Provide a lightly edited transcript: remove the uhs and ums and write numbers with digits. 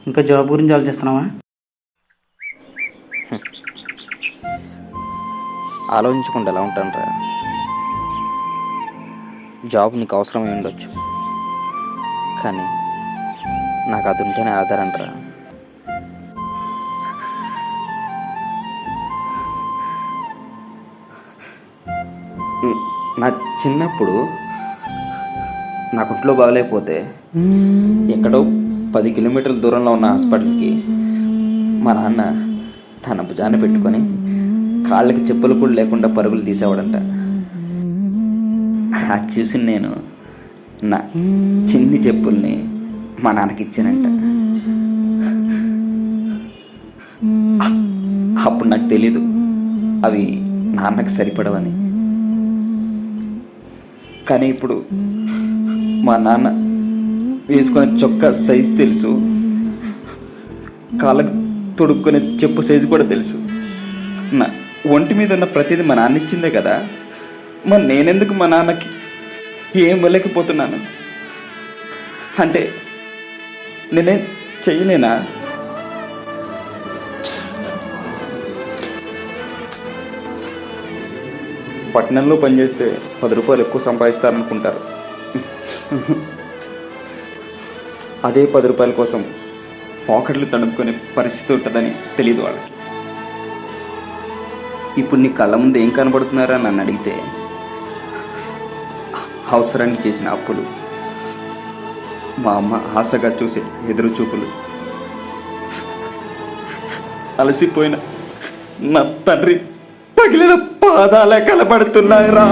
ఇంకా జాబ్ గురించి ఆలోచిస్తున్నావా? ఆలోచించకుండా ఎలా ఉంటానురా? జాబ్ నీకు అవసరమై ఉండొచ్చు, కానీ నాకు అది ఉంటేనే ఆధారం రా. నా చిన్నప్పుడు నాకు ఒంట్లో బాగలేకపోతే ఎక్కడో 10 కిలోమీటర్ల దూరంలో ఉన్న హాస్పిటల్కి మా నాన్న తన భుజాన పెట్టుకొని కాళ్ళకి చెప్పులు కూడా లేకుండా పరుగులు తీసేవాడంట. అది చూసి నేను నా చిన్ని చెప్పుల్ని మా నాన్నకి ఇచ్చానంట. అప్పుడు నాకు తెలీదు అవి నాన్నకి సరిపడవని. కానీ ఇప్పుడు మా నాన్న వేసుకునే చొక్కా సైజు తెలుసు, కాళ్ళకు తొడుక్కునే చెప్పు సైజు కూడా తెలుసు. నా ఒంటి మీద ఉన్న ప్రతిదీ మా నాన్న ఇచ్చిందే కదా, మరి నేనెందుకు మా నాన్నకి ఏం ఇవ్వలేకపోతున్నాను? అంటే నేనేం చెయ్యలేనా? పట్టణంలో పనిచేస్తే 10 రూపాయలు ఎక్కువ సంపాదిస్తారనుకుంటారు. అదే 10 రూపాయల కోసం పాకెట్లు తడుపుకునే పరిస్థితి ఉంటుందని తెలియదు వాళ్ళకి. ఇప్పుడు నీ కళ్ళ ముందు ఏం కనబడుతున్నారా నన్ను అడిగితే, అవసరానికి చేసిన అప్పులు, మా అమ్మ ఆశగా చూసే ఎదురు చూపులు, అలసిపోయిన నా తండ్రి పగిలిన పాదాలే కనబడుతున్నాయిరా.